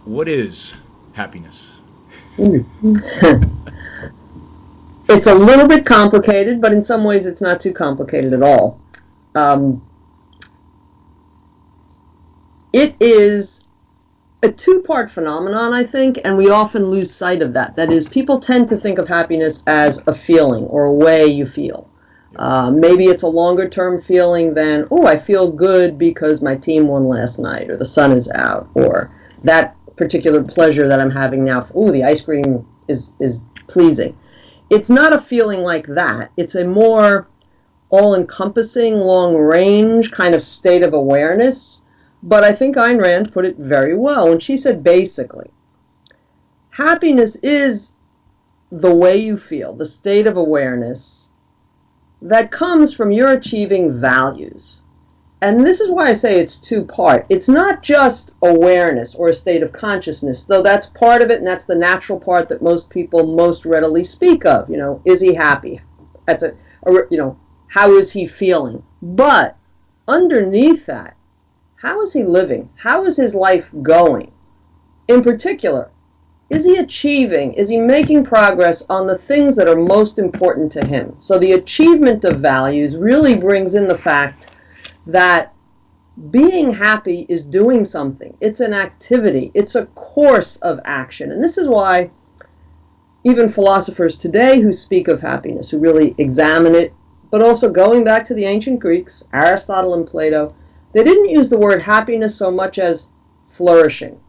What is happiness? It's a little bit complicated, but in some ways it's not too complicated at all. Um, it is a two-part phenomenon, I think, and we often lose sight of that. That is, people tend to think of happiness as a feeling or a way you feel. Maybe it's a longer-term feeling than, oh, I feel good because my team won last night, or the sun is out, or that particular pleasure that I'm having now. Oh, the ice cream is pleasing. It's not a feeling like that. It's a more all-encompassing, long-range kind of state of awareness. But I think Ayn Rand put it very well when she said, basically, happiness is the way you feel, the state of awareness that comes from your achieving values. And this is why I say it's two-part. It's not just awareness or a state of consciousness, though that's part of it, and that's the natural part that most people most readily speak of. You know, is he happy? That's how is he feeling? But underneath that, how is he living? How is his life going? In particular, is he achieving? Is he making progress on the things that are most important to him? So the achievement of values really brings in the fact that being happy is doing something. It's an activity. It's a course of action. And this is why even philosophers today who speak of happiness, who really examine it, but also going back to the ancient Greeks, Aristotle and Plato, they didn't use the word happiness so much as flourishing,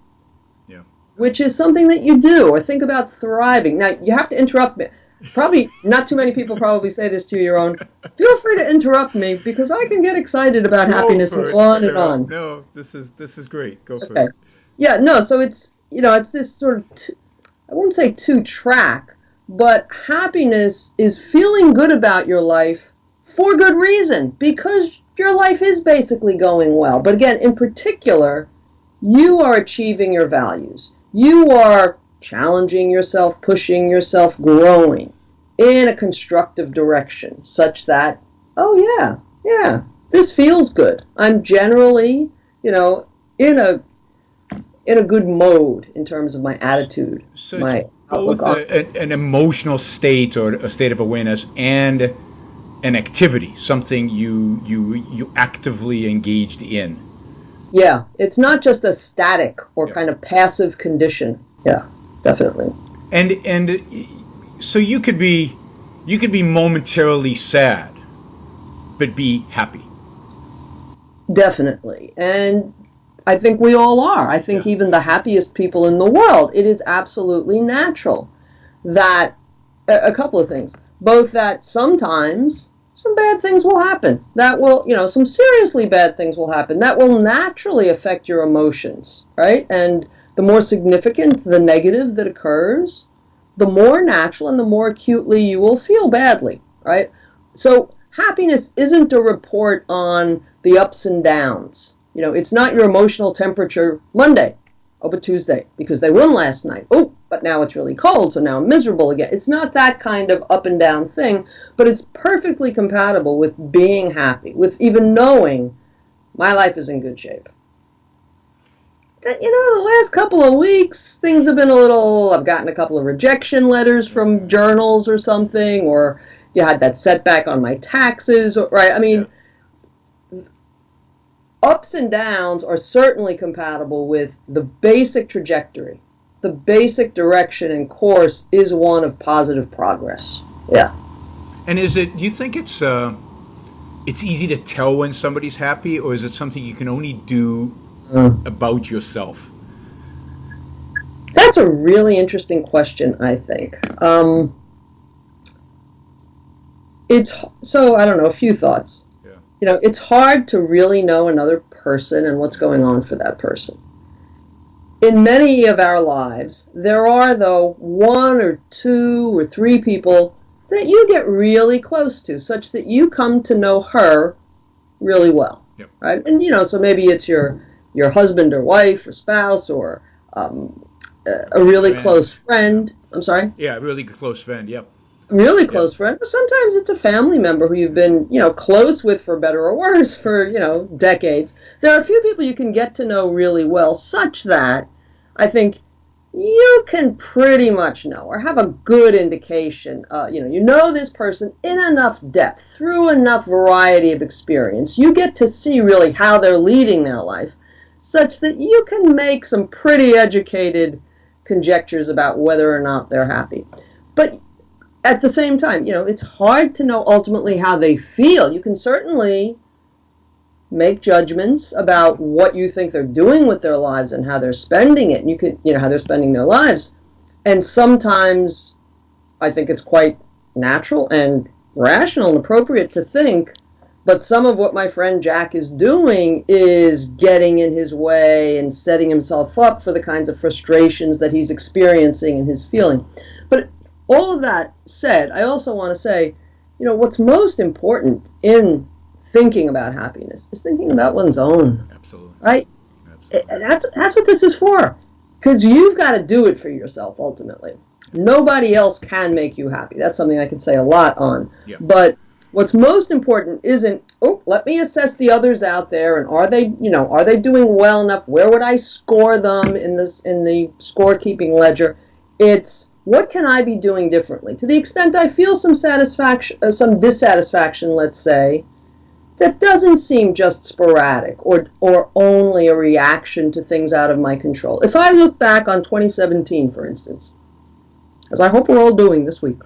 which is something that you do, or think about thriving. Now, you have to interrupt me. Probably not too many people probably say this to your own. Feel free to interrupt me because I can get excited about happiness and on and on. No, this is great. Go for Okay. it. Yeah, no, so it's this sort of, I wouldn't say two-track, but happiness is feeling good about your life for good reason, because your life is basically going well. But again, in particular, you are achieving your values. You are challenging yourself, pushing yourself, growing in a constructive direction such that, oh yeah, this feels good. I'm generally, in a good mode in terms of my attitude, So my it's both outlook on. an emotional state or a state of awareness and an activity, something you actively engaged in. Yeah, it's not just a static or Yeah. kind of passive condition. Yeah, definitely. And so you could be momentarily sad, but be happy. Definitely. And I think we all are. I think Yeah. even the happiest people in the world, it is absolutely natural that a couple of things. Both that sometimes some bad things will happen. That will, some seriously bad things will happen. That will naturally affect your emotions, right? And the more significant the negative that occurs, the more natural and the more acutely you will feel badly, right? So happiness isn't a report on the ups and downs. It's not your emotional temperature Monday, oh, but Tuesday, because they won last night. Oh, but now it's really cold, so now I'm miserable again. It's not that kind of up and down thing, but it's perfectly compatible with being happy, with even knowing my life is in good shape. The last couple of weeks, things have been I've gotten a couple of rejection letters from journals or something, or you had that setback on my taxes, right? I mean, ups and downs are certainly compatible with the basic trajectory. The basic direction and course is one of positive progress. Yeah. And do you think it's easy to tell when somebody's happy, or is it something you can only do about yourself? That's a really interesting question, I think. I don't know, a few thoughts. Yeah. It's hard to really know another person and what's going on for that person. In many of our lives, there are, though, one or two or three people that you get really close to, such that you come to know her really well, Yep. right? And, so maybe it's your husband or wife or spouse or a really Friend. close friend. I'm sorry? Yeah, a really close friend. Yep. Really close friend. But sometimes it's a family member who you've been, close with for better or worse for, decades. There are a few people you can get to know really well, such that I think you can pretty much know or have a good indication. You know this person in enough depth, through enough variety of experience. You get to see really how they're leading their life, such that you can make some pretty educated conjectures about whether or not they're happy. But at the same time, it's hard to know ultimately how they feel. You can certainly make judgments about what you think they're doing with their lives and how they're spending it. And you could, how they're spending their lives. And sometimes I think it's quite natural and rational and appropriate to think, but some of what my friend Jack is doing is getting in his way and setting himself up for the kinds of frustrations that he's experiencing and his feeling. But all of that said, I also want to say, what's most important in thinking about happiness is thinking about one's own. Absolutely. Right? Absolutely. And that's what this is for. Because you've got to do it for yourself, ultimately. Nobody else can make you happy. That's something I could say a lot on. Yeah. But what's most important isn't, let me assess the others out there, and are they doing well enough? Where would I score them in the scorekeeping ledger? It's, what can I be doing differently? To the extent I feel some dissatisfaction, let's say, that doesn't seem just sporadic or only a reaction to things out of my control. If I look back on 2017, for instance, as I hope we're all doing this week,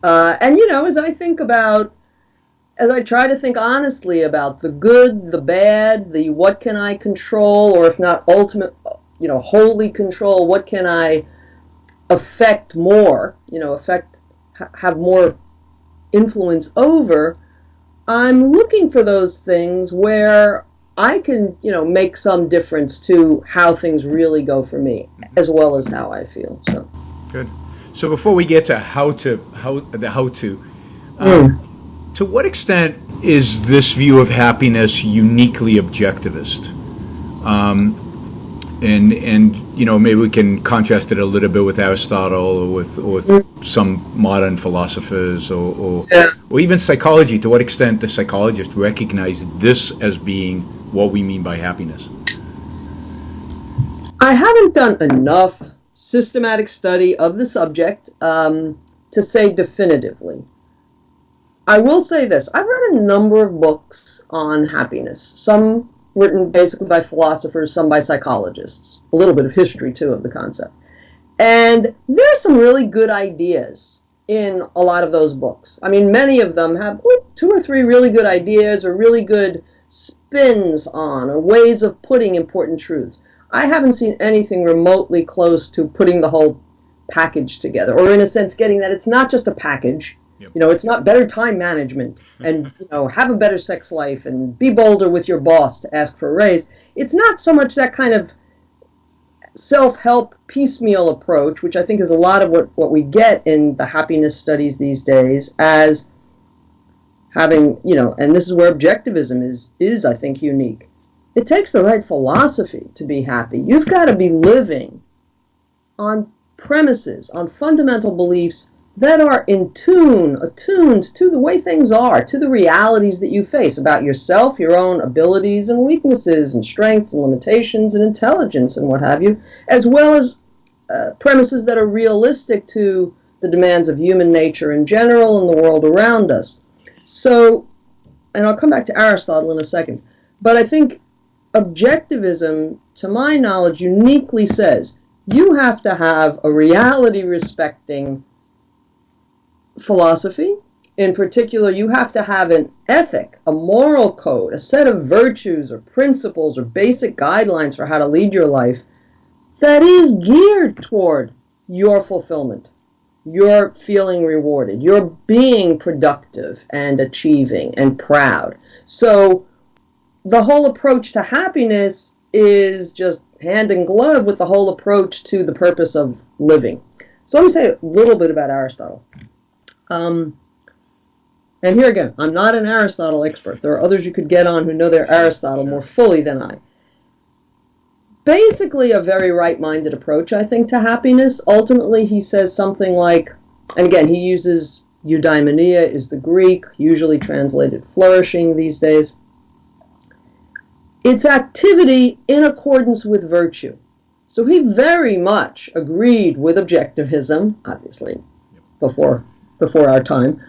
and as I try to think honestly about the good, the bad, the what can I control, or if not ultimate, wholly control, what can I affect more, have more influence over, I'm looking for those things where I can, make some difference to how things really go for me, as well as how I feel. So good. So before we get to to what extent is this view of happiness uniquely objectivist? And maybe we can contrast it a little bit with Aristotle or with some modern philosophers or even psychology. To what extent does psychologists recognize this as being what we mean by happiness? I haven't done enough systematic study of the subject to say definitively. I will say this. I've read a number of books on happiness, some written basically by philosophers, some by psychologists. A little bit of history, too, of the concept. And there are some really good ideas in a lot of those books. I mean, many of them have 2 or 3 really good ideas or really good spins on or ways of putting important truths. I haven't seen anything remotely close to putting the whole package together, or in a sense getting that it's not just a package. Yep. It's not better time management and, have a better sex life and be bolder with your boss to ask for a raise. It's not so much that kind of self-help piecemeal approach, which I think is a lot of what we get in the happiness studies these days, as having, and this is where objectivism is I think, unique. It takes the right philosophy to be happy. You've got to be living on premises, on fundamental beliefs that are attuned to the way things are, to the realities that you face about yourself, your own abilities and weaknesses and strengths and limitations and intelligence and what have you, as well as premises that are realistic to the demands of human nature in general and the world around us. So, and I'll come back to Aristotle in a second, but I think objectivism, to my knowledge, uniquely says you have to have a reality-respecting philosophy. In particular, you have to have an ethic, a moral code, a set of virtues or principles or basic guidelines for how to lead your life that is geared toward your fulfillment, your feeling rewarded, your being productive and achieving and proud. So the whole approach to happiness is just hand in glove with the whole approach to the purpose of living. So let me say a little bit about Aristotle. And here again, I'm not an Aristotle expert. There are others you could get on who know their Aristotle more fully than I. Basically, a very right-minded approach, I think, to happiness. Ultimately, he says something like, and again, he uses eudaimonia is the Greek, usually translated flourishing these days. It's activity in accordance with virtue. So he very much agreed with objectivism, obviously, before our time.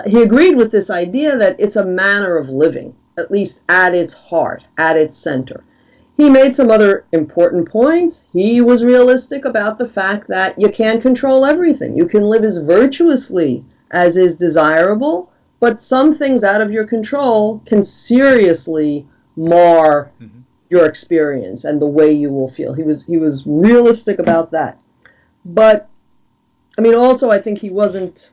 He agreed with this idea that it's a manner of living, at least at its heart, at its center. He made some other important points. He was realistic about the fact that you can't control everything. You can live as virtuously as is desirable, but some things out of your control can seriously mar your experience and the way you will feel. He was realistic about that. But, I mean, also I think he wasn't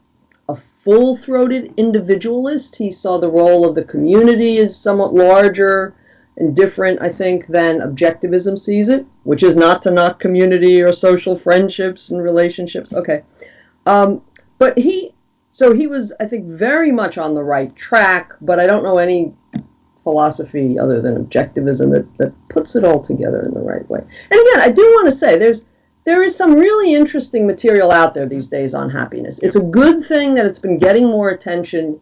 a full-throated individualist. He saw the role of the community as somewhat larger and different, I think, than objectivism sees it, which is not to knock community or social friendships and relationships. Okay. But he was, I think, very much on the right track, but I don't know any philosophy other than objectivism that puts it all together in the right way. And again, I do want to say there is some really interesting material out there these days on happiness. It's a good thing that it's been getting more attention,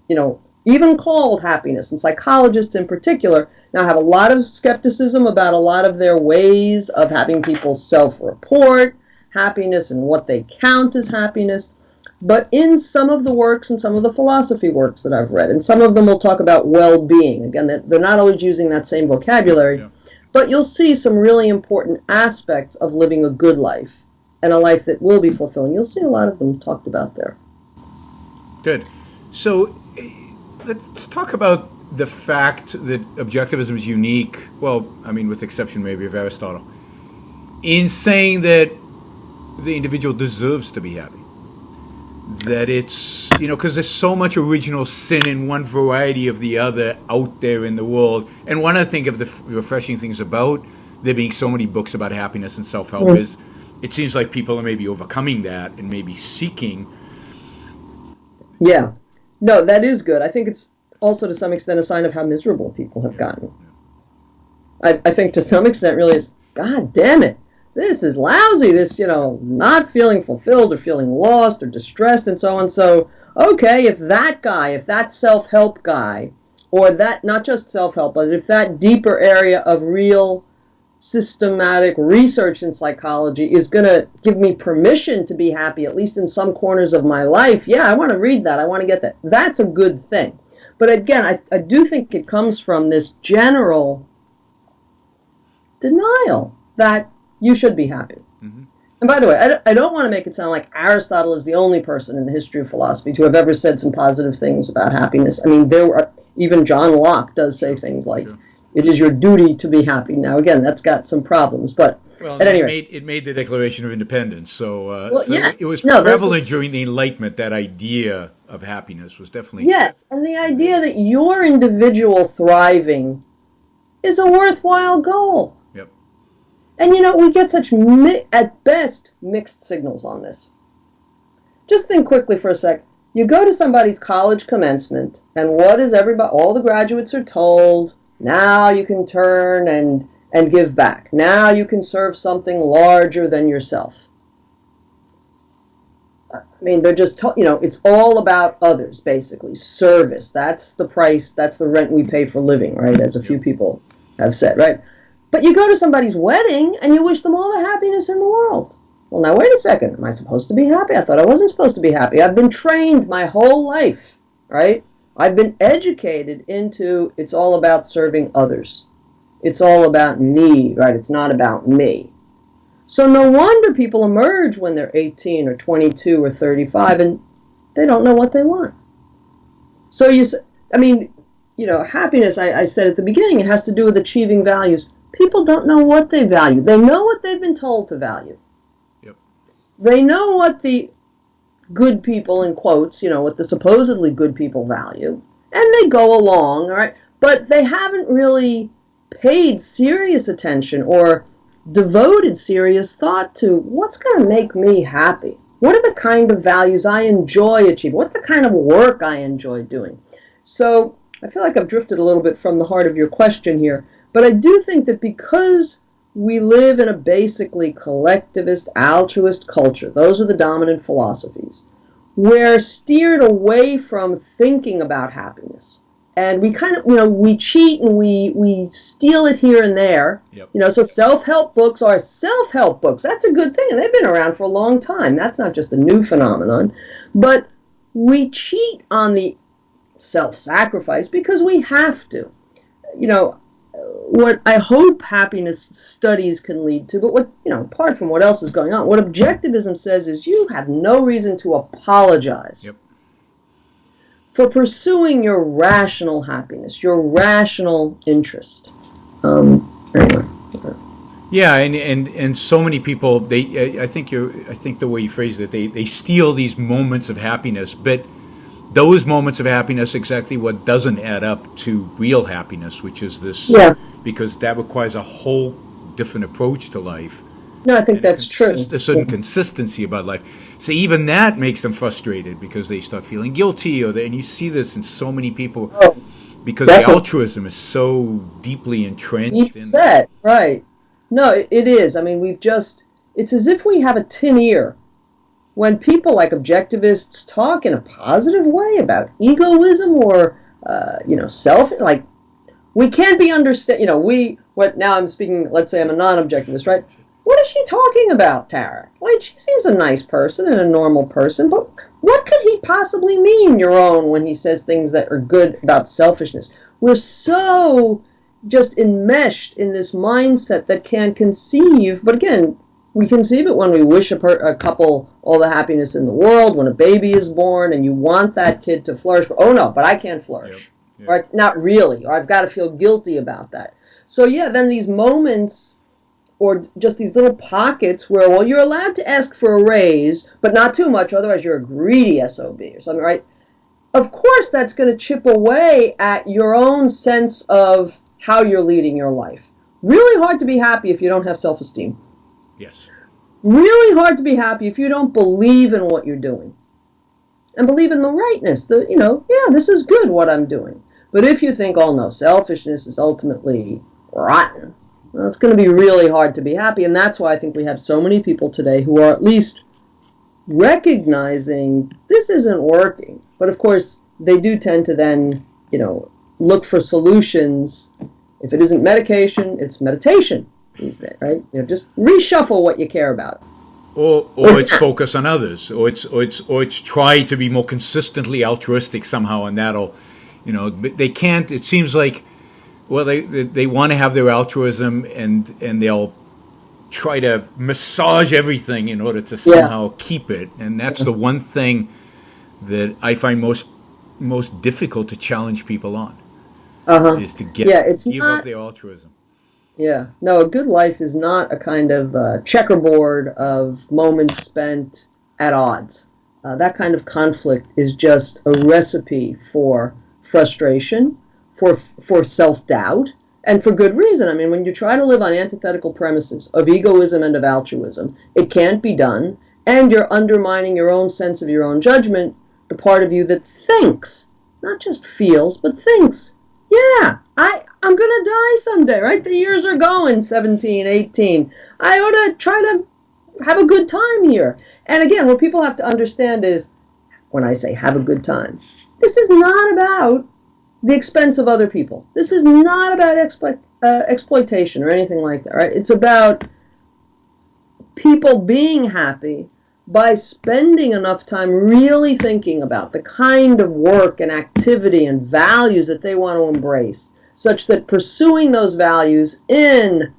even called happiness, and psychologists in particular now have a lot of skepticism about a lot of their ways of having people self-report happiness and what they count as happiness. But in some of the works and some of the philosophy works that I've read, and some of them will talk about well-being. Again, they're not always using that same vocabulary, but you'll see some really important aspects of living a good life and a life that will be fulfilling. You'll see a lot of them talked about there. Good. So let's talk about the fact that objectivism is unique, well, I mean, with the exception maybe of Aristotle, in saying that the individual deserves to be happy. That it's, because there's so much original sin in one variety of the other out there in the world. And one, I think, of the refreshing things about there being so many books about happiness and self-help is it seems like people are maybe overcoming that and maybe seeking. Yeah. No, that is good. I think it's also to some extent a sign of how miserable people have gotten. I think to some extent really it's, God damn it. This is lousy, this, not feeling fulfilled or feeling lost or distressed and so on. So, okay, if that self-help guy, or that, not just self-help, but if that deeper area of real systematic research in psychology is going to give me permission to be happy, at least in some corners of my life, yeah, I want to read that, I want to get that. That's a good thing. But again, I do think it comes from this general denial that you should be happy. Mm-hmm. And by the way, I don't want to make it sound like Aristotle is the only person in the history of philosophy to have ever said some positive things about happiness. I mean, even John Locke does say things like, it is your duty to be happy. Now, again, that's got some problems, but at any rate. It made the Declaration of Independence, so yes. It was prevalent during the Enlightenment. That idea of happiness was definitely... Yes, and the idea that your individual thriving is a worthwhile goal. And we get such, at best, mixed signals on this. Just think quickly for a sec. You go to somebody's college commencement, and what is all the graduates are told, now you can turn and give back. Now you can serve something larger than yourself. I mean, they're just, it's all about others, basically. Service, that's the price, that's the rent we pay for living, right? As a few people have said, right? But you go to somebody's wedding and you wish them all the happiness in the world. Well, now, wait a second. Am I supposed to be happy? I thought I wasn't supposed to be happy. I've been trained my whole life, right? I've been educated into it's all about serving others. It's all about me, right? It's not about me. So no wonder people emerge when they're 18 or 22 or 35 and they don't know what they want. So happiness, I said at the beginning, it has to do with achieving values. People don't know what they value. They know what they've been told to value. Yep. They know what the good people, in quotes, what the supposedly good people value. And they go along, all right? But they haven't really paid serious attention or devoted serious thought to what's going to make me happy. What are the kind of values I enjoy achieving? What's the kind of work I enjoy doing? So I feel like I've drifted a little bit from the heart of your question here. But I do think that because we live in a basically collectivist, altruist culture, those are the dominant philosophies, we're steered away from thinking about happiness And we kind of, we cheat and we steal it here and there. Yep. So self-help books are self-help books. That's a good thing, and they've been around for a long time. That's not just a new phenomenon. But we cheat on the self-sacrifice because we have to. What I hope happiness studies can lead to, but what, apart from what else is going on, what objectivism says is you have no reason to apologize. Yep. For pursuing your rational happiness, your rational interest. Anyway. Yeah, and so many people, I think the way you phrased it, they steal these moments of happiness, but those moments of happiness exactly what doesn't add up to real happiness, which is this, because that requires a whole different approach to life. No, I think that's true. A certain consistency about life. So even that makes them frustrated because they start feeling guilty, and you see this in so many people because the altruism is so deeply entrenched. Deep set, right? No, it is. I mean, it's as if we have a tin ear when people like objectivists talk in a positive way about egoism or self. Like, we can't be understand. Now I'm speaking. Let's say I'm a non-objectivist, right? What is she talking about, Tara? Like, she seems a nice person and a normal person, but what could he possibly mean, Yaron, when he says things that are good about selfishness? We're so just enmeshed in this mindset that can conceive, but again, we conceive it when we wish a couple all the happiness in the world, when a baby is born, and you want that kid to flourish. Oh, no, but I can't flourish. Yep. Or not really, or I've got to feel guilty about that. So, then these moments, or just these little pockets where, well, you're allowed to ask for a raise, but not too much, otherwise you're a greedy SOB or something, right? Of course, that's going to chip away at your own sense of how you're leading your life. Really hard to be happy if you don't have self-esteem. Yes. Really hard to be happy if you don't believe in what you're doing. And believe in the rightness, this is good what I'm doing. But if you think, oh no, selfishness is ultimately rotten, well, it's going to be really hard to be happy, and that's why I think we have so many people today who are at least recognizing this isn't working. But of course, they do tend to then, look for solutions. If it isn't medication, it's meditation these days, right? Just reshuffle what you care about. Or it's focus on others, or it's try to be more consistently altruistic somehow, and that'll, they can't. It seems like. Well, they want to have their altruism, and they'll try to massage everything in order to somehow keep it. And that's the one thing that I find most difficult to challenge people on, is to give up their altruism. Yeah. No, a good life is not a kind of checkerboard of moments spent at odds. That kind of conflict is just a recipe for frustration, for self-doubt, and for good reason. I mean, when you try to live on antithetical premises of egoism and of altruism, it can't be done, and you're undermining your own sense of your own judgment, the part of you that thinks, not just feels, but thinks, I'm going to die someday, right? The years are going, 17, 18. I ought to try to have a good time here. And again, what people have to understand is, when I say have a good time, this is not about the expense of other people. This is not about exploitation or anything like that, right? It's about people being happy by spending enough time really thinking about the kind of work and activity and values that they want to embrace, such that pursuing those values in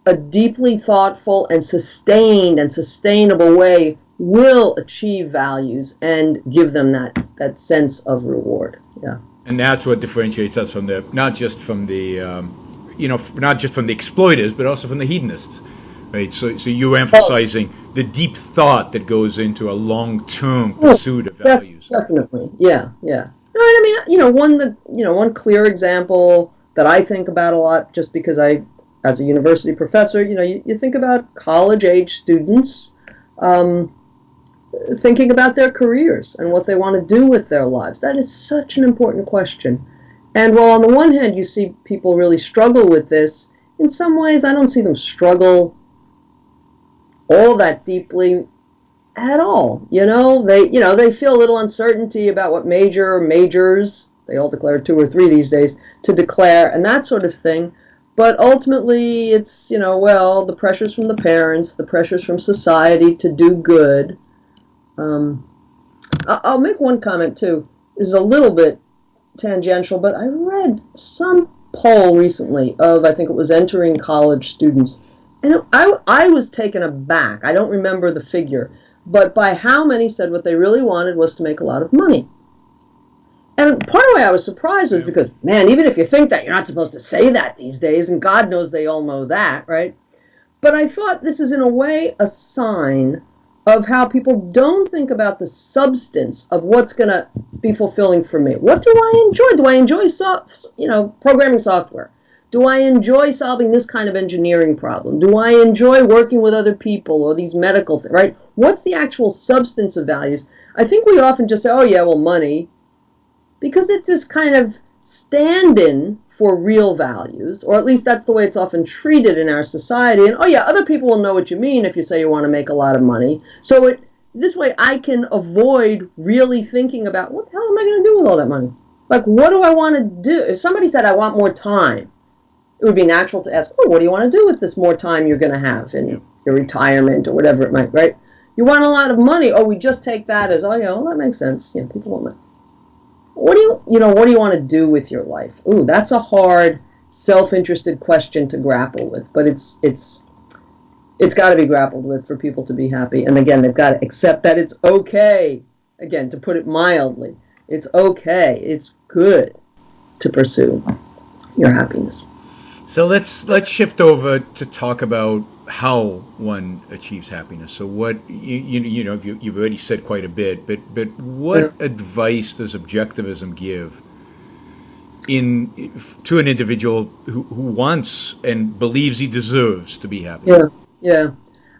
a deeply thoughtful and sustained and sustainable way will achieve values and give them that sense of reward. Yeah. And that's what differentiates us from not just from the exploiters, but also from the hedonists, right? So you're emphasizing the deep thought that goes into a long-term pursuit of values. Definitely, yeah. No, I mean, one clear example that I think about a lot, just because as a university professor, you think about college-age students. Thinking about their careers and what they want to do with their lives. That is such an important question. And while on the one hand you see people really struggle with this, in some ways I don't see them struggle all that deeply at all. They feel a little uncertainty about what majors They all declare 2 or 3 these days, to declare and that sort of thing. But ultimately, it's, well, the pressures from the parents, the pressures from society to do good. I'll make one comment, too. This is a little bit tangential, but I read some poll recently of, I think it was entering college students, and I was taken aback. I don't remember the figure, but by how many said what they really wanted was to make a lot of money. And part of why I was surprised was because, man, even if you think that, you're not supposed to say that these days, and God knows they all know that, right? But I thought this is, in a way, a sign of how people don't think about the substance of what's going to be fulfilling for me. What do I enjoy? Do I enjoy programming software? Do I enjoy solving this kind of engineering problem? Do I enjoy working with other people or these medical things, right? What's the actual substance of values? I think we often just say, oh, yeah, well, money, because it's this kind of stand-in for real values, or at least that's the way it's often treated in our society. And, oh, yeah, other people will know what you mean if you say you want to make a lot of money. So this way I can avoid really thinking about, what the hell am I going to do with all that money? Like, what do I want to do? If somebody said, I want more time, it would be natural to ask, oh, what do you want to do with this more time you're going to have in your retirement or whatever it might, right? You want a lot of money. Oh, we just take that as, oh, yeah, well, that makes sense. Yeah, people want money. What do you want to do with your life? Ooh, that's a hard, self-interested question to grapple with, but it's got to be grappled with for people to be happy. And again, they've got to accept that it's okay. Again, to put it mildly, it's okay. It's good to pursue your happiness. So let's shift over to talk about how one achieves happiness. So what you've already said quite a bit, but what advice does objectivism give to an individual who wants and believes he deserves to be happy? Yeah.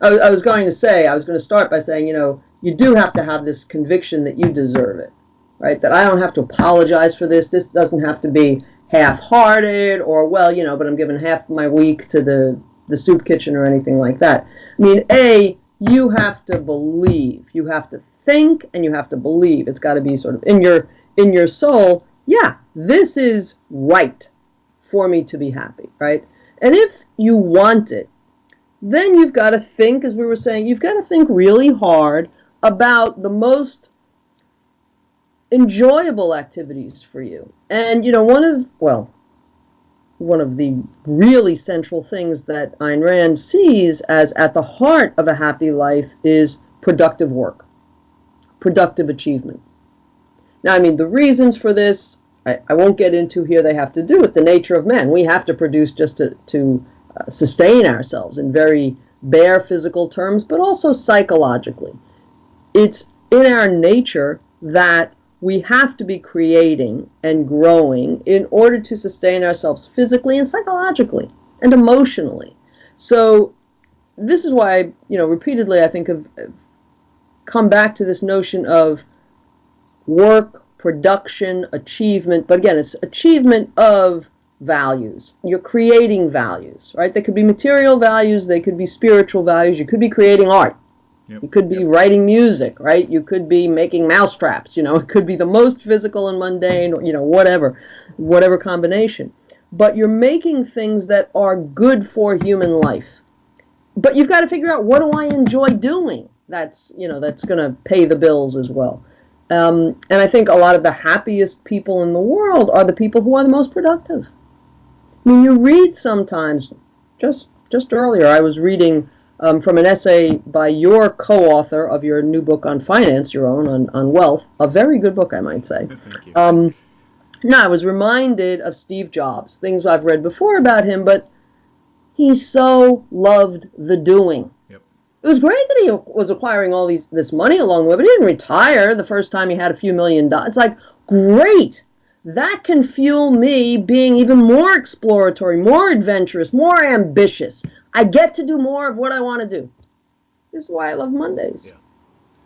I was going to start by saying, you do have to have this conviction that you deserve it, right? That I don't have to apologize for this. This doesn't have to be half-hearted or, but I'm giving half my week to the soup kitchen or anything like that. I mean, you have to believe. You have to think and you have to believe. It's got to be sort of in your soul, yeah, this is right for me to be happy, right? And if you want it, then you've got to think, as we were saying, you've got to think really hard about the most enjoyable activities for you. And, one of the really central things that Ayn Rand sees as at the heart of a happy life is productive work, productive achievement. Now, the reasons for this, I won't get into here. They have to do with the nature of man. We have to produce just to sustain ourselves in very bare physical terms, but also psychologically. It's in our nature that we have to be creating and growing in order to sustain ourselves physically and psychologically and emotionally. So this is why, repeatedly I think have come back to this notion of work, production, achievement. But again, it's achievement of values. You're creating values, right? They could be material values. They could be spiritual values. You could be creating art. You could be writing music, right? You could be making mousetraps, it could be the most physical and mundane, whatever combination. But you're making things that are good for human life. But you've got to figure out, what do I enjoy doing? That's going to pay the bills as well. And I think a lot of the happiest people in the world are the people who are the most productive. You read sometimes, just earlier, I was reading from an essay by your co-author of your new book on finance, your own, on wealth, a very good book, I might say. Thank you. I was reminded of Steve Jobs, things I've read before about him, but he so loved the doing. Yep. It was great that he was acquiring all this money along the way, but he didn't retire the first time he had a few $1 million. It's like, great! That can fuel me being even more exploratory, more adventurous, more ambitious. I get to do more of what I want to do. This is why I love Mondays. Yeah.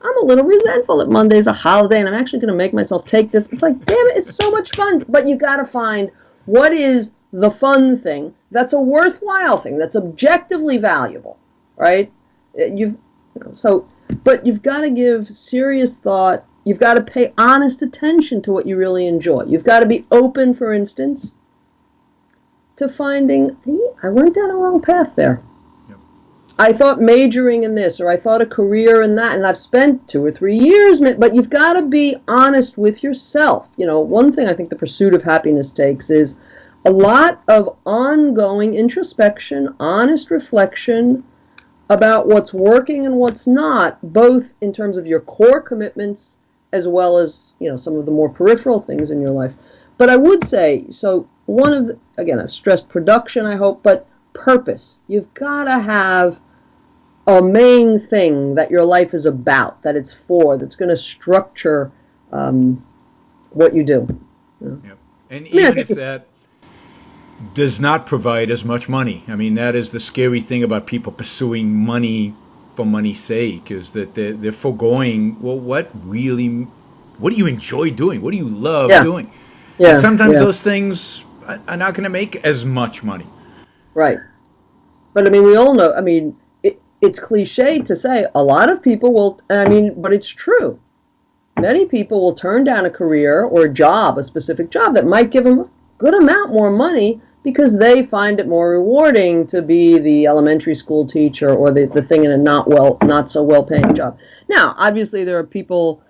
I'm a little resentful that Monday's a holiday, and I'm actually going to make myself take this. It's like, damn it, it's so much fun. But you got to find what is the fun thing that's a worthwhile thing, that's objectively valuable, right? But you've got to give serious thought. you've got to pay honest attention to what you really enjoy. You've got to be open, for instance, to finding, hey, I went down a wrong path there. Yep. I thought majoring in this, or I thought a career in that, and I've spent 2 or 3 years, but you've got to be honest with yourself. One thing I think the pursuit of happiness takes is a lot of ongoing introspection, honest reflection about what's working and what's not, both in terms of your core commitments as well as, some of the more peripheral things in your life. But I would say, so again, I've stressed production, I hope, but purpose. You've got to have a main thing that your life is about, that it's for, that's going to structure what you do. Yep. And even if that does not provide as much money. I mean, that is the scary thing about people pursuing money for money's sake, is that they're foregoing, well, what do you enjoy doing? What do you love doing? Yeah. And sometimes those things are not going to make as much money. Right. But, we all know, it's cliche to say a lot of people will, but it's true. Many people will turn down a career or a job, a specific job that might give them a good amount more money, because they find it more rewarding to be the elementary school teacher or the thing in a not so well paying job. Now, obviously there are people,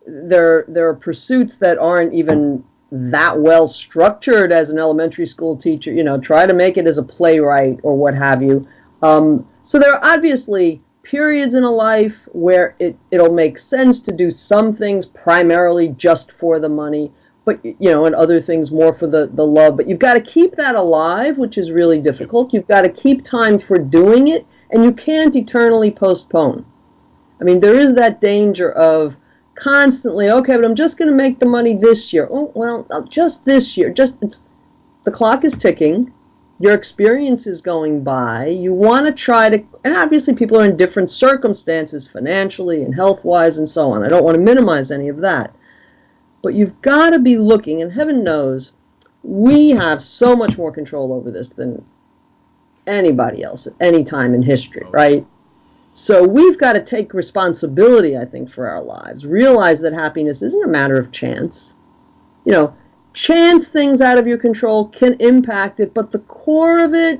there are pursuits that aren't even that well structured as an elementary school teacher, try to make it as a playwright or what have you. So there are obviously periods in a life where it'll make sense to do some things primarily just for the money, but, and other things more for the love. But you've got to keep that alive, which is really difficult. You've got to keep time for doing it, and you can't eternally postpone. There is that danger of constantly, okay, but I'm just going to make the money this year. Oh, well, just this year. The clock is ticking. Your experience is going by. You want to try to, and obviously people are in different circumstances financially and health-wise and so on. I don't want to minimize any of that. But you've got to be looking, and heaven knows, we have so much more control over this than anybody else at any time in history, right? So we've got to take responsibility, I think, for our lives. Realize that happiness isn't a matter of chance. Chance things out of your control can impact it, but the core of it,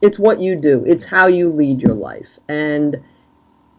it's what you do. It's how you lead your life. And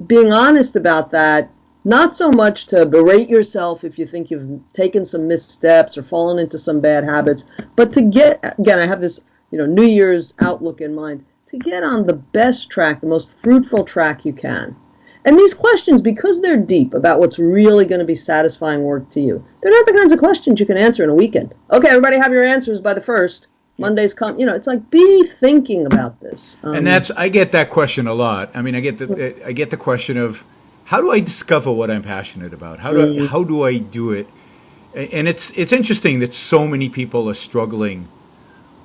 being honest about that, not so much to berate yourself if you think you've taken some missteps or fallen into some bad habits, but to get, again, I have this, New Year's outlook in mind, to get on the best track, the most fruitful track you can. And these questions, because they're deep about what's really going to be satisfying work to you, they're not the kinds of questions you can answer in a weekend. Okay, everybody have your answers by the 1st. Mondays come, it's like, be thinking about this. And I get that question a lot. I get the question of, how do I discover what I'm passionate about? How do I do it? And it's interesting that so many people are struggling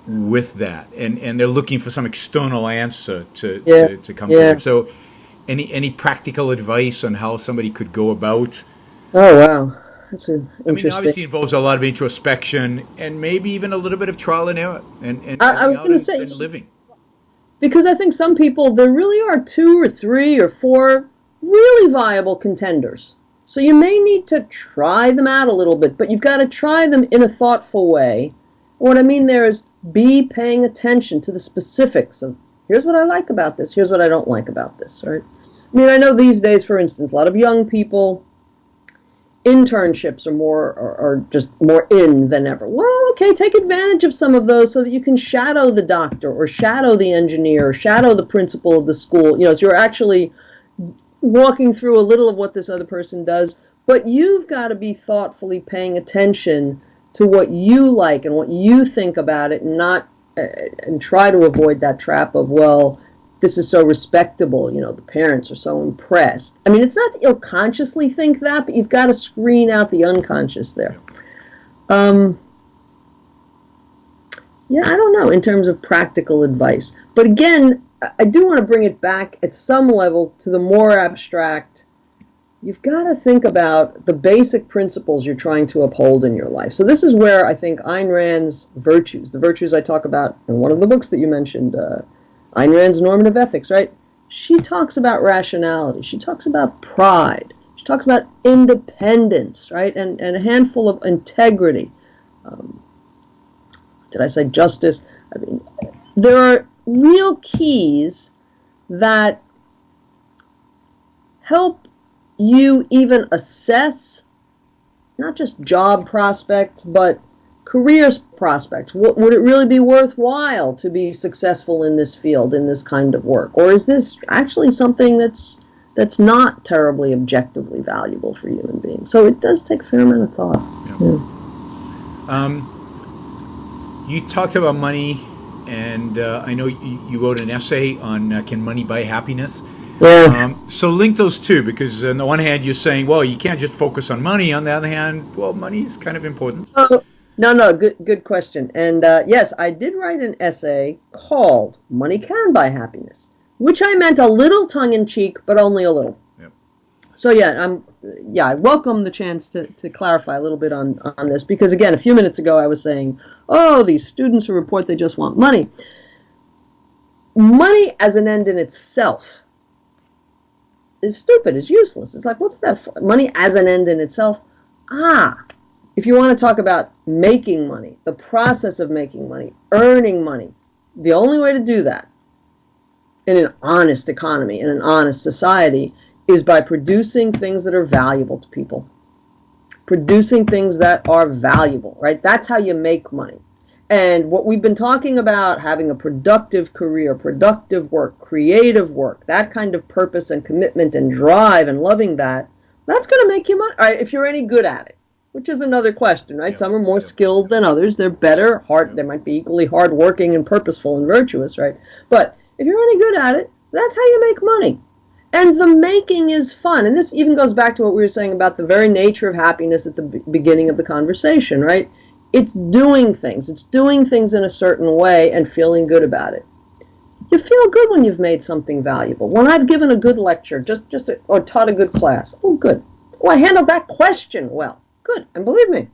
with that, and they're looking for some external answer to come to them. So, any practical advice on how somebody could go about? Oh wow, that's interesting. Obviously, it involves a lot of introspection and maybe even a little bit of trial and error, and I was going to say, and living. Because I think some people, there really are 2 or 3 or 4 really viable contenders. So you may need to try them out a little bit, but you've got to try them in a thoughtful way. What I mean there is be paying attention to the specifics of, here's what I like about this, here's what I don't like about this, right? I know these days, for instance, a lot of young people, internships are just more in than ever. Well, okay, take advantage of some of those so that you can shadow the doctor or shadow the engineer or shadow the principal of the school. So you're actually walking through a little of what this other person does, but you've got to be thoughtfully paying attention to what you like and what you think about it, and try to avoid that trap of, well, this is so respectable, the parents are so impressed. It's not that you'll consciously think that, but you've got to screen out the unconscious there. I don't know in terms of practical advice, but again, I do want to bring it back at some level to the more abstract. You've got to think about the basic principles you're trying to uphold in your life. So this is where I think Ayn Rand's virtues, the virtues I talk about in one of the books that you mentioned, Ayn Rand's Normative Ethics, right? She talks about rationality. She talks about pride. She talks about independence, right? And a handful of integrity. Did I say justice? I mean, there are real keys that help you even assess not just job prospects, but career prospects. Would it really be worthwhile to be successful in this field, in this kind of work? Or is this actually something that's not terribly objectively valuable for human beings? So it does take a fair amount of thought. Yeah. You talked about money, and I know you wrote an essay on can money buy happiness? Yeah. So link those two, because on the one hand you're saying, well, you can't just focus on money. On the other hand, well, money is kind of important. No, good question. And yes, I did write an essay called "Money Can Buy Happiness," which I meant a little tongue-in-cheek, but only a little. Yep. So I welcome the chance to clarify a little bit on this, because again, a few minutes ago I was saying, oh, these students who report they just want money. Money as an end in itself is stupid, is useless. It's like, what's that for? Money as an end in itself? If you want to talk about making money, the process of making money, earning money, the only way to do that in an honest economy, in an honest society, is by producing things that are valuable to people. Producing things that are valuable, right? That's how you make money. And what we've been talking about, having a productive career, productive work, creative work, that kind of purpose and commitment and drive and loving that's going to make you money, right, if you're any good at it, which is another question, right? Some are more skilled than others. They're better, they might be equally hardworking and purposeful and virtuous, right? But if you're any good at it, that's how you make money. And the making is fun. And this even goes back to what we were saying about the very nature of happiness at the beginning of the conversation, right? It's doing things. It's doing things in a certain way and feeling good about it. You feel good when you've made something valuable. When I've given a good lecture, or taught a good class, oh, good. Oh, I handled that question well. Good. And believe me,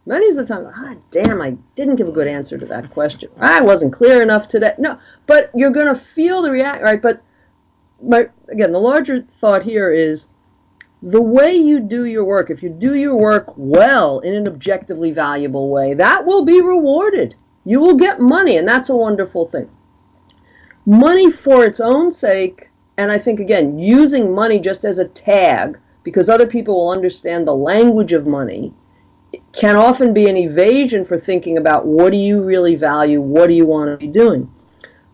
many of the time, damn, I didn't give a good answer to that question. I wasn't clear enough today. No, but you're going to feel the reaction, right? But again, the larger thought here is the way you do your work. If you do your work well in an objectively valuable way, that will be rewarded. You will get money, and that's a wonderful thing. Money for its own sake, and I think, again, using money just as a tag, because other people will understand the language of money, can often be an evasion for thinking about what do you really value, what do you want to be doing.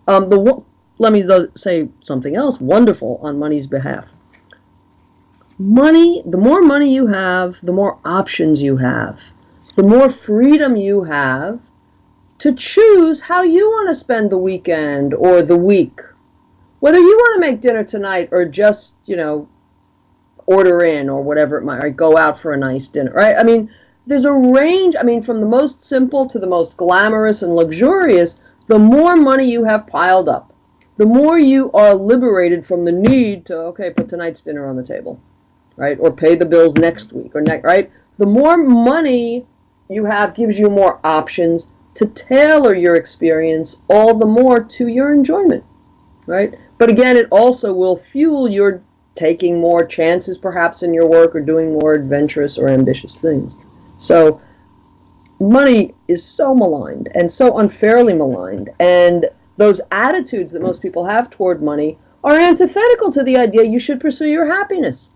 Let me say something else wonderful on money's behalf. Money, the more money you have, the more options you have, the more freedom you have to choose how you want to spend the weekend or the week. Whether you want to make dinner tonight or just, order in or whatever it might, or go out for a nice dinner, right? I mean, there's a range, from the most simple to the most glamorous and luxurious. The more money you have piled up, the more you are liberated from the need to, put tonight's dinner on the table, right? Or pay the bills next week or right? The more money you have gives you more options to tailor your experience all the more to your enjoyment, right? But again, it also will fuel your taking more chances perhaps in your work or doing more adventurous or ambitious things. So money is so maligned and so unfairly maligned, and those attitudes that most people have toward money are antithetical to the idea you should pursue your happiness.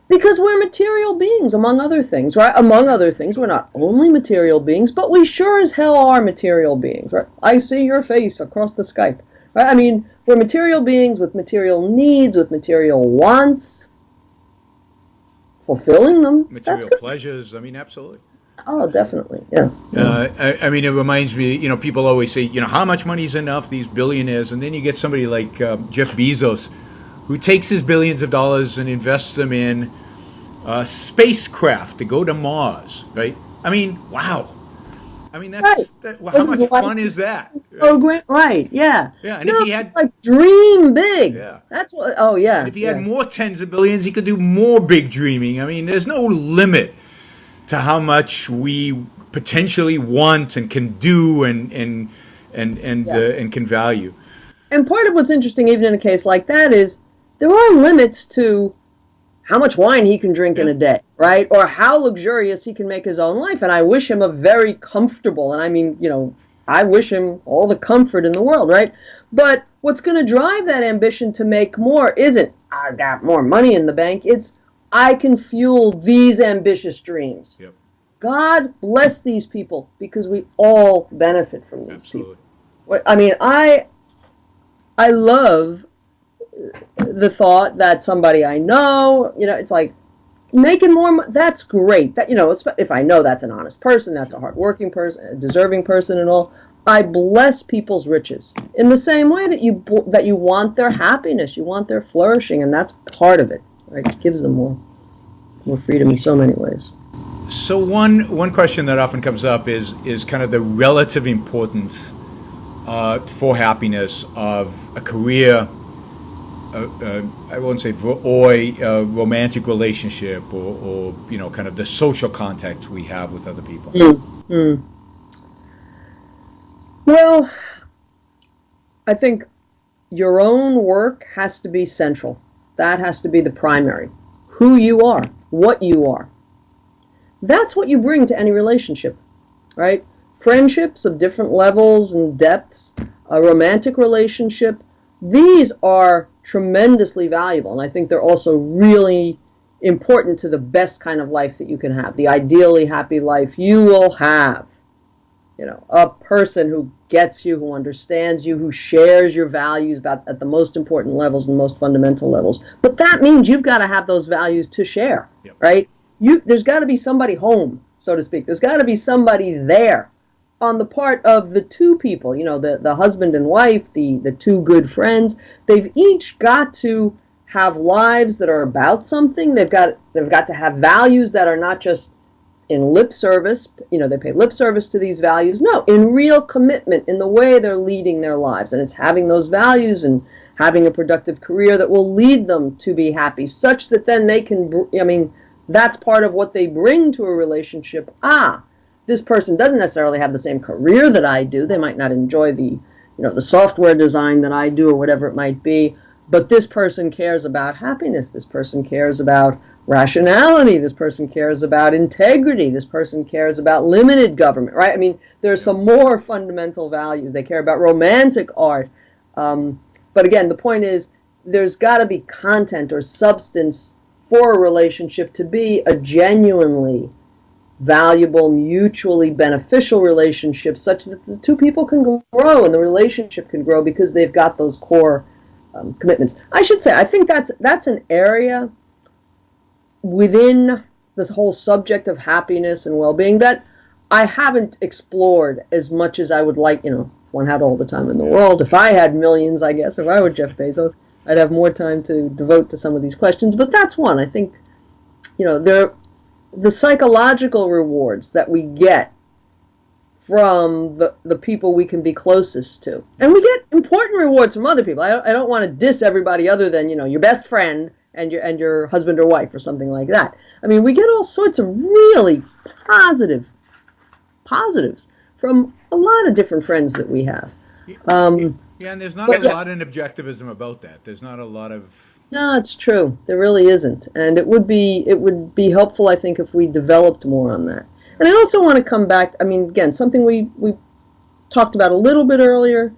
Because we're material beings, among other things, right? Among other things, we're not only material beings, but we sure as hell are material beings, right? I see your face across the Skype, right? We're material beings with material needs, with material wants, fulfilling them. Material pleasures, absolutely. Oh, definitely, yeah. It reminds me, people always say, how much money is enough, these billionaires, and then you get somebody like Jeff Bezos, who takes his billions of dollars and invests them in spacecraft to go to Mars, right? Wow. That's right. How much fun is that? Oh, great, right, yeah. Yeah, and if he had... dream big. Yeah. That's what, oh, yeah. And if he had more tens of billions, he could do more big dreaming. There's no limit to how much we potentially want and can do and can value. And part of what's interesting, even in a case like that, is there are limits to how much wine he can drink in a day, right? Or how luxurious he can make his own life. And I wish him a very comfortable, and I mean, I wish him all the comfort in the world, right? But what's going to drive that ambition to make more isn't, I got more money in the bank. It's, I can fuel these ambitious dreams. Yep. God bless these people, because we all benefit from these Absolutely. people. I mean, I love the thought that somebody I know, it's like, making more, that's great. That, if I know that's an honest person, that's a hardworking person, a deserving person and all, I bless people's riches in the same way that you want their happiness, you want their flourishing, and that's part of it, right? It gives them more freedom in so many ways. So one question that often comes up is kind of the relative importance for happiness of a career, I won't say, or a romantic relationship, or kind of the social contact we have with other people. Mm-hmm. Well, I think your own work has to be central. That has to be the primary. Who you are, what you are. That's what you bring to any relationship, right? Friendships of different levels and depths, a romantic relationship, these are tremendously valuable. And I think they're also really important to the best kind of life that you can have, the ideally happy life you will have. A person who gets you, who understands you, who shares your values at the most important levels and most fundamental levels. But that means you've got to have those values to share, yep. Right? There's got to be somebody home, so to speak. There's got to be somebody there on the part of the two people, the husband and wife, the two good friends. They've each got to have lives that are about something. They've got to have values that are not just in lip service, they pay lip service to these values. No, in real commitment in the way they're leading their lives. And it's having those values and having a productive career that will lead them to be happy, such that then they can, that's part of what they bring to a relationship. This person doesn't necessarily have the same career that I do. They might not enjoy the software design that I do or whatever it might be. But this person cares about happiness. This person cares about rationality. This person cares about integrity. This person cares about limited government, right? I mean, there's some more fundamental values. They care about romantic art. But again, the point is, there's got to be content or substance for a relationship to be a genuinely valuable, mutually beneficial relationship, such that the two people can grow and the relationship can grow because they've got those core commitments. I should say, I think that's an area within this whole subject of happiness and well-being that I haven't explored as much as I would like. If one had all the time in the world, if I had millions, I guess, if I were Jeff Bezos, I'd have more time to devote to some of these questions. But that's one. I think, the psychological rewards that we get from the people we can be closest to. And we get important rewards from other people. I don't want to diss everybody other than, your best friend and your husband or wife or something like that. I mean, we get all sorts of really positives from a lot of different friends that we have. And there's not a lot in objectivism about that. There's not a lot of... No, it's true. There really isn't. And it would be helpful, I think, if we developed more on that. And I also want to come back, again, something we talked about a little bit earlier,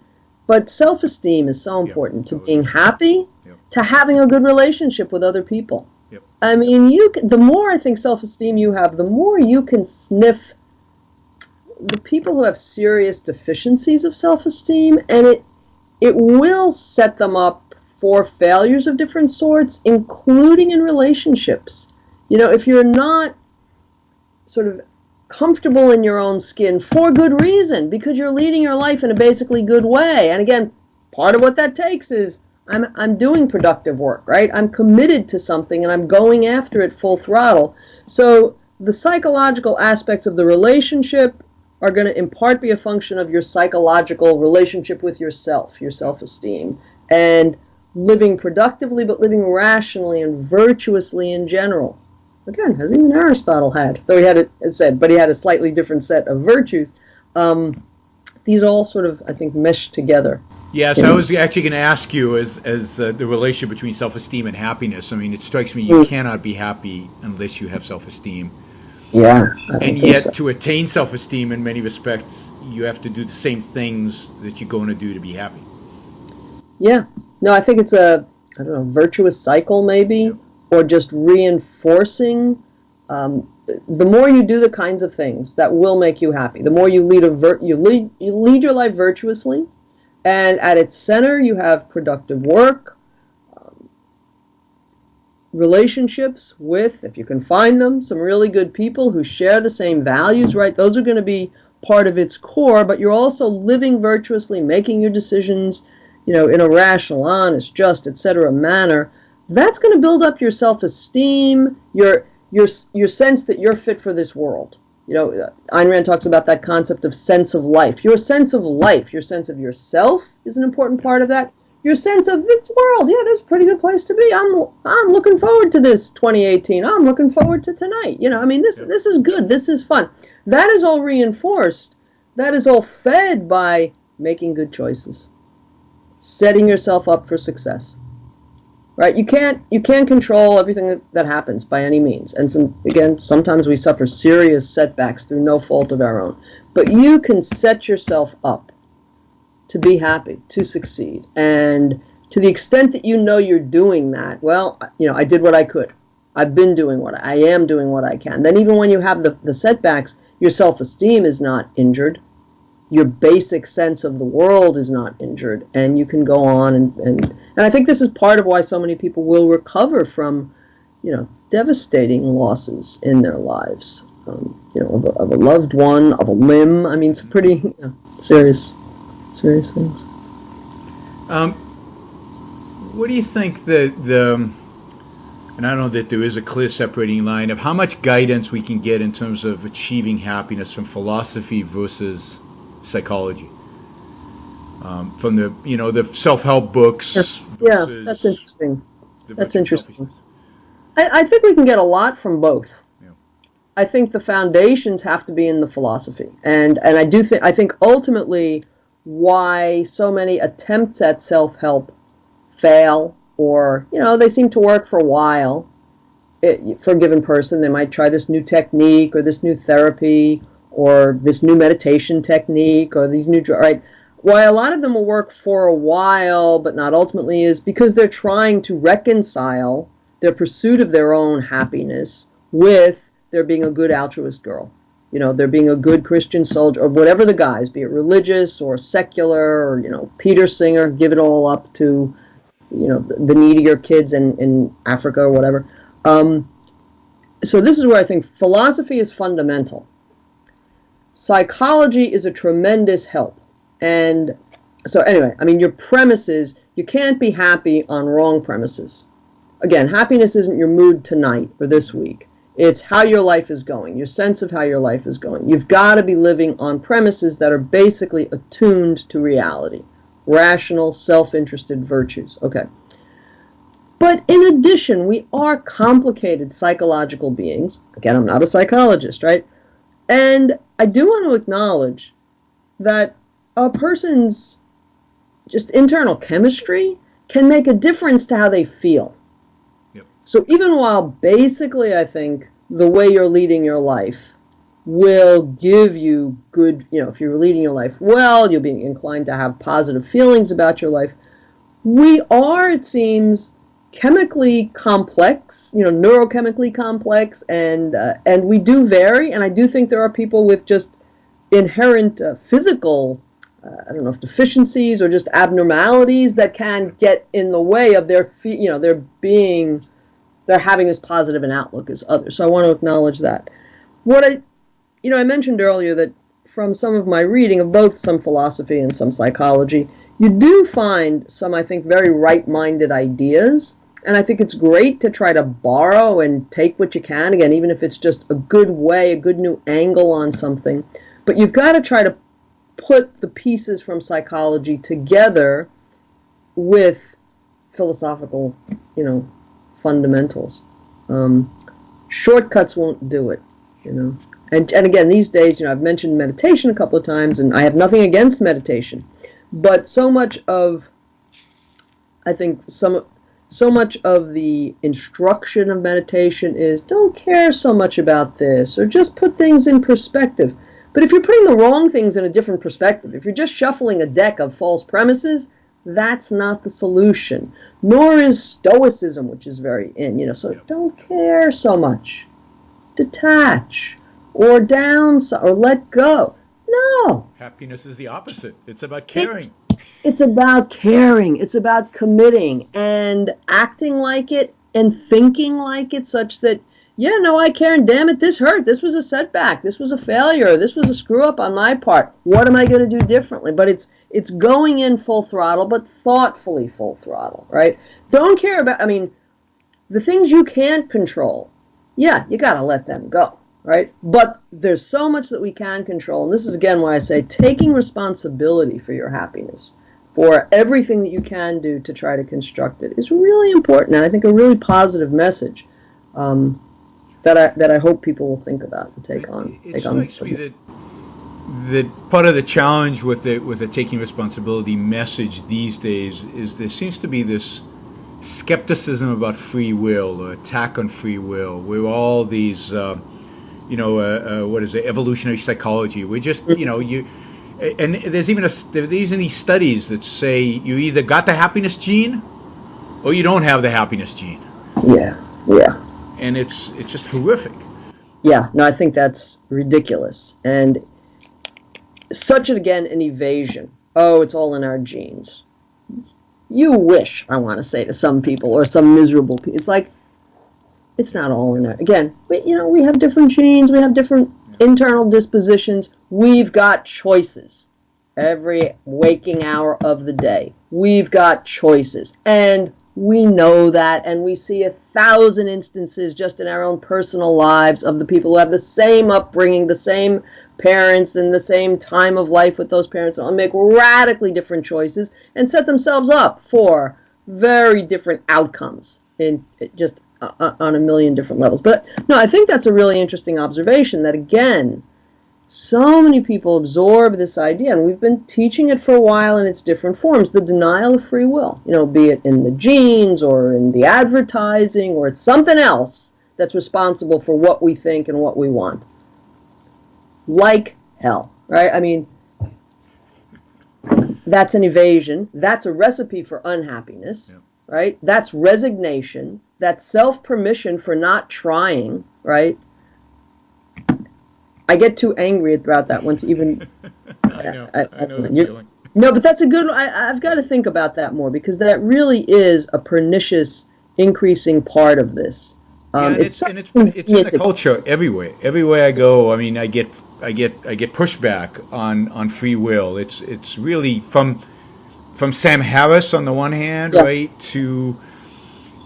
but self-esteem is so important to being happy, to having a good relationship with other people. Yep. The more I think self-esteem you have, the more you can sniff the people who have serious deficiencies of self-esteem, and it will set them up for failures of different sorts, including in relationships. If you're not sort of comfortable in your own skin for good reason, because you're leading your life in a basically good way. And again, part of what that takes is I'm doing productive work, right? I'm committed to something and I'm going after it full throttle. So the psychological aspects of the relationship are going to in part be a function of your psychological relationship with yourself, your self-esteem, and living productively, but living rationally and virtuously in general. Again, as even Aristotle had, though he had it said, but he had a slightly different set of virtues. These all sort of, I think, mesh together. Yes, I was actually going to ask you as the relationship between self-esteem and happiness. I mean, it strikes me you cannot be happy unless you have self-esteem. Yeah, I And don't think yet, so. to attain self-esteem in many respects, you have to do the same things that you're going to do to be happy. Yeah. No, I think it's I don't know, virtuous cycle maybe, Yep. or just reinforcing. The more you do the kinds of things that will make you happy, the more you you lead your life virtuously, and at its center you have productive work, relationships with, if you can find them, some really good people who share the same values, right? Those are going to be part of its core, but you're also living virtuously, making your decisions, in a rational, honest, just, etc. manner. That's going to build up your self-esteem, your sense that you're fit for this world. Ayn Rand talks about that concept of sense of life. Your sense of life, your sense of yourself is an important part of that. Your sense of this world, yeah, this is a pretty good place to be. I'm looking forward to this 2018. I'm looking forward to tonight. This is good. This is fun. That is all reinforced. That is all fed by making good choices, setting yourself up for success. Right? You can't control everything that happens by any means. And sometimes we suffer serious setbacks through no fault of our own. But you can set yourself up to be happy, to succeed. And to the extent that you're doing that, well, I did what I could. I've been doing I am doing what I can. Then even when you have the setbacks, your self-esteem is not injured. Your basic sense of the world is not injured, and you can go on and I think this is part of why so many people will recover from, devastating losses in their lives, of a loved one, of a limb. I mean, it's pretty serious things. What do you think that and I don't know that there is a clear separating line of how much guidance we can get in terms of achieving happiness from philosophy versus psychology, from the self-help books Yeah, versus that's interesting. the That's virtue of interesting. selfishness. I think we can get a lot from both. Yeah. I think the foundations have to be in the philosophy, and I think ultimately why so many attempts at self-help fail, or they seem to work for a while. For a given person, they might try this new technique or this new therapy or this new meditation technique or these new right. Why a lot of them will work for a while but not ultimately is because they're trying to reconcile their pursuit of their own happiness with their being a good altruist girl. They're being a good Christian soldier, or whatever the guise, be it religious or secular, or, Peter Singer, give it all up to, the needier kids in Africa or whatever. So this is where I think philosophy is fundamental. Psychology is a tremendous help. And so anyway, your premise is you can't be happy on wrong premises. Again, happiness isn't your mood tonight or this week. It's how your life is going, your sense of how your life is going. You've got to be living on premises that are basically attuned to reality. Rational, self-interested virtues. Okay. But in addition, we are complicated psychological beings. Again, I'm not a psychologist, right? And I do want to acknowledge that a person's just internal chemistry can make a difference to how they feel. Yep. So even while basically I think the way you're leading your life will give you good, if you're leading your life well, you'll be inclined to have positive feelings about your life. We are, it seems, chemically complex, neurochemically complex, and we do vary, and I do think there are people with just inherent physical, I don't know if deficiencies or just abnormalities that can get in the way of their they're having as positive an outlook as others. So I want to acknowledge that. What I mentioned earlier that from some of my reading of both some philosophy and some psychology, you do find some, I think, very right-minded ideas. And I think it's great to try to borrow and take what you can, again, even if it's just a good way, a good new angle on something. But you've got to try to put the pieces from psychology together with philosophical, fundamentals. Shortcuts won't do it, And again, these days, I've mentioned meditation a couple of times, and I have nothing against meditation. But I think so much of the instruction of meditation is don't care so much about this, or just put things in perspective. But if you're putting the wrong things in a different perspective, if you're just shuffling a deck of false premises, that's not the solution. Nor is Stoicism, which is very in, so don't care so much. Detach, or or let go. No. Happiness is the opposite. It's about caring. It's about caring. It's about committing and acting like it and thinking like it, such that, I care, and damn it, this hurt. This was a setback. This was a failure. This was a screw up on my part. What am I going to do differently? But it's going in full throttle, but thoughtfully full throttle, right? Don't care about, the things you can't control. Yeah, you got to let them go, right? But there's so much that we can control. And this is, again, why I say taking responsibility for your happiness, for everything that you can do to try to construct it, is really important. And I think a really positive message that I hope people will think about and take on. It strikes me that part of the challenge with the taking responsibility message these days is there seems to be this skepticism about free will, or attack on free will. We're all these, what is it, evolutionary psychology. We're just, and there's even these studies that say you either got the happiness gene or you don't have the happiness gene. Yeah. And it's just horrific. Yeah, no, I think that's ridiculous. And such, again, an evasion. Oh, it's all in our genes. You wish, I want to say to some people, or some miserable people. It's like, it's not all in our... Again, we have different genes. We have different internal dispositions. We've got choices. Every waking hour of the day, we've got choices. And we know that, and we see 1,000 instances just in our own personal lives of the people who have the same upbringing, the same parents, and the same time of life with those parents, and make radically different choices and set themselves up for very different outcomes in just on a million different levels. But no, I think that's a really interesting observation, that again, so many people absorb this idea, and we've been teaching it for a while in its different forms, the denial of free will, be it in the genes or in the advertising, or it's something else that's responsible for what we think and what we want. Like hell, right? That's an evasion. That's a recipe for unhappiness, right? That's resignation. That's self-permission for not trying, right? I get too angry about that one to even... I know the feeling. No, but that's a good one. I've got to think about that more, because that really is a pernicious, increasing part of this. It's in the culture everywhere. Everywhere I go, I get pushback on free will. It's really from Sam Harris on the one hand, right, to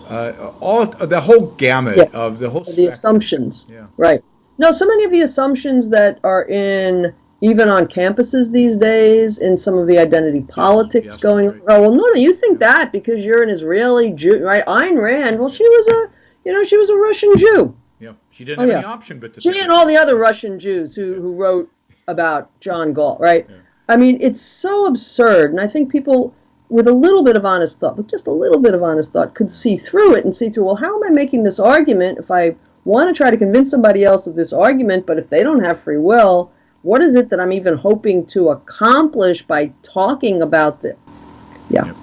all the whole gamut of the whole the assumptions, right. No, so many of the assumptions that are even on campuses these days, in some of the identity politics going on. Oh, well, no, you think that because you're an Israeli Jew, right? Ayn Rand, well, she was a Russian Jew. Yeah, she didn't have any option but to... She and all the other Russian Jews who wrote about John Galt, right? Yeah. It's so absurd, and I think people with a little bit of honest thought, with just a little bit of honest thought, could see through it and see through, well, how am I making this argument if I want to try to convince somebody else of this argument, but if they don't have free will, what is it that I'm even hoping to accomplish by talking about this?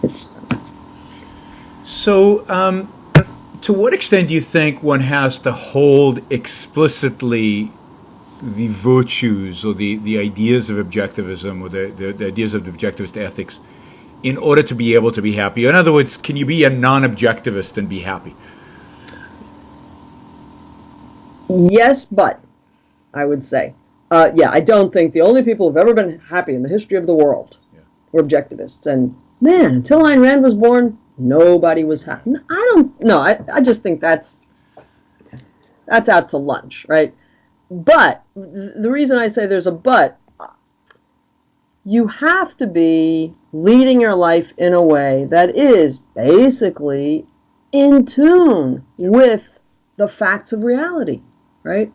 It's... So, to what extent do you think one has to hold explicitly the virtues or the ideas of objectivism, or the ideas of objectivist ethics, in order to be able to be happy? In other words, can you be a non-objectivist and be happy? Yes, but I would say, I don't think the only people who've ever been happy in the history of the world were objectivists. And man, until Ayn Rand was born, nobody was happy. I just think that's out to lunch, right? But the reason I say there's a but, you have to be leading your life in a way that is basically in tune with the facts of reality, right?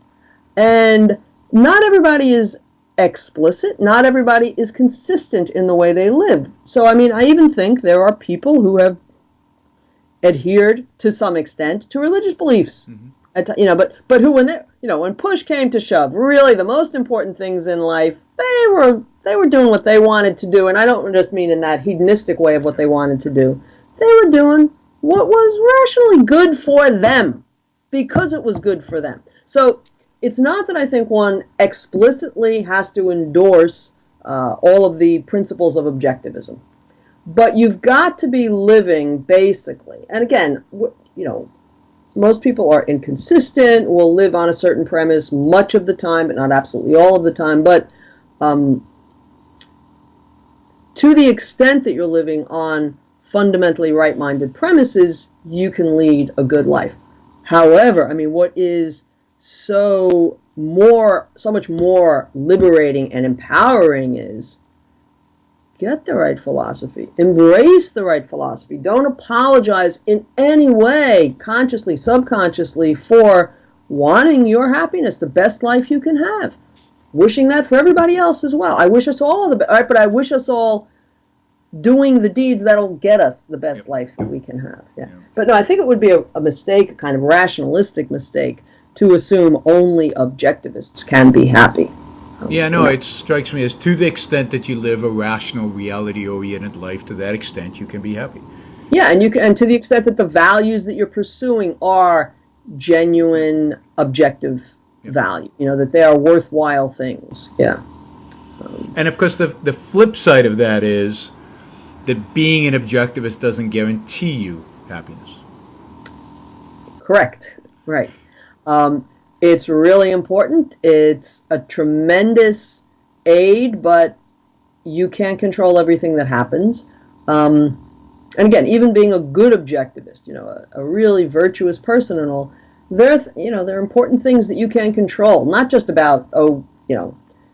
And not everybody is explicit. Not everybody is consistent in the way they live. So, I mean, I even think there are people who have adhered to some extent to religious beliefs. But who, when when push came to shove, really the most important things in life, they were doing what they wanted to do, and I don't just mean in that hedonistic way of what they wanted to do. They were doing what was rationally good for them because it was good for them. So it's not that I think one explicitly has to endorse all of the principles of objectivism, but you've got to be living basically. And again, most people are inconsistent, will live on a certain premise much of the time, but not absolutely all of the time. But to the extent that you're living on fundamentally right-minded premises, you can lead a good life. However, I mean, what is so much more liberating and empowering is get the right philosophy, embrace the right philosophy. Don't apologize in any way, consciously, subconsciously, for wanting your happiness, the best life you can have. Wishing that for everybody else as well. I wish us all the best, right? But I wish us all doing the deeds that'll get us the best life that we can have. Yeah. But no, I think it would be a mistake, a kind of rationalistic mistake, to assume only objectivists can be happy. It strikes me as to the extent that you live a rational, reality-oriented life, to that extent you can be happy. Yeah, and to the extent that the values that you're pursuing are genuine, objective value, that they are worthwhile things. Yeah. And of course, the flip side of that is that being an objectivist doesn't guarantee you happiness. Correct. Right. It's really important. It's a tremendous aid, but you can't control everything that happens. And again, even being a good objectivist, a really virtuous person and all, there are important things that you can control. Not just about,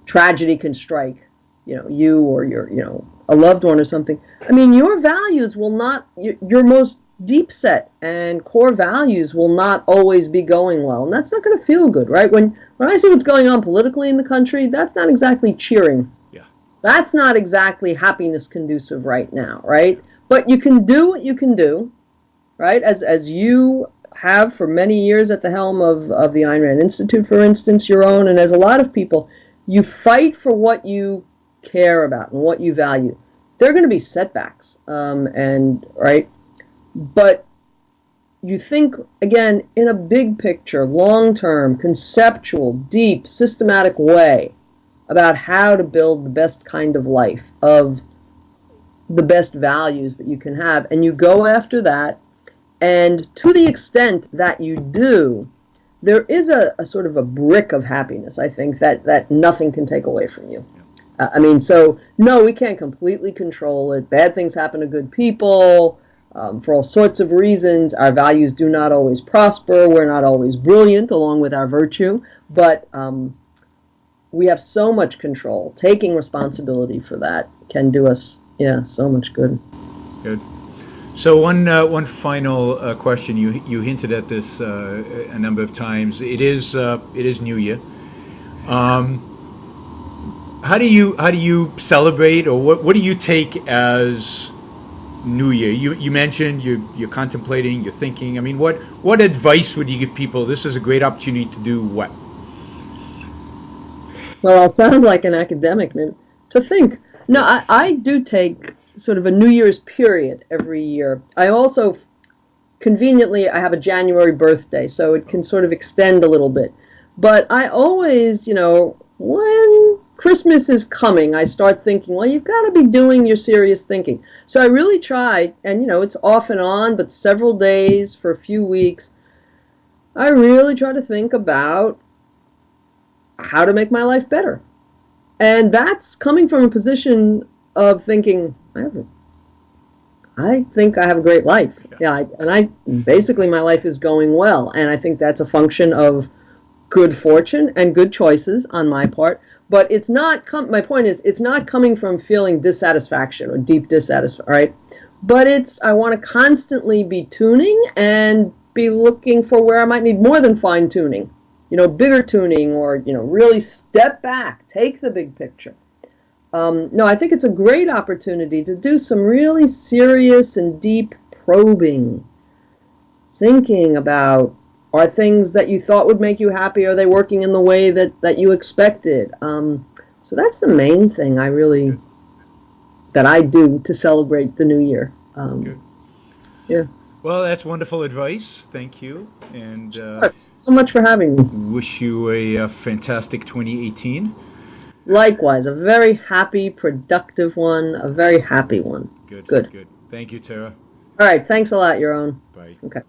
tragedy can strike, you or your, a loved one or something. I mean, your values will not, your most deep set and core values will not always be going well, and that's not going to feel good, right? When I see what's going on politically in the country, that's not exactly cheering. Yeah. That's not exactly happiness conducive right now, right? But you can do what you can do, right? As you have for many years at the helm of the Ayn Rand Institute, for instance, your own, and as a lot of people, you fight for what you care about and what you value. There are going to be setbacks, right? But you think, again, in a big picture, long-term, conceptual, deep, systematic way about how to build the best kind of life, of the best values that you can have, and you go after that, and to the extent that you do, there is a sort of a brick of happiness, I think, that nothing can take away from you. So, no, we can't completely control it. Bad things happen to good people. For all sorts of reasons, our values do not always prosper. We're not always brilliant, along with our virtue. But we have so much control. Taking responsibility for that can do us, so much good. Good. So one final question. You hinted at this a number of times. It is New Year. How do you celebrate, or what do you take as New Year? You mentioned you're contemplating, you're thinking. I mean, what advice would you give people? This is a great opportunity to do what? Well, I'll sound like an academic, man, to think. No, I do take sort of a New Year's period every year. I also, conveniently, I have a January birthday, so it can sort of extend a little bit. But I always, when Christmas is coming, I start thinking, well, you've got to be doing your serious thinking. So I really try, and it's off and on, but several days for a few weeks, I really try to think about how to make my life better. And that's coming from a position of thinking, I think I have a great life. Basically my life is going well, and I think that's a function of good fortune and good choices on my part. But it's not, my point is, it's not coming from feeling dissatisfaction or deep dissatisfaction, right? But I want to constantly be tuning and be looking for where I might need more than fine tuning, bigger tuning, or, really step back, take the big picture. No, I think it's a great opportunity to do some really serious and deep probing, thinking about, are things that you thought would make you happy, are they working in the way that you expected? So that's the main thing that I do to celebrate the new year. Good. Yeah. Well, that's wonderful advice. Thank you. And so much for having me. wish you a fantastic 2018. Likewise, a very happy, productive one, a very happy one. Good. Good. Good. Thank you, Tara. All right, thanks a lot, Yaron. Bye. Okay.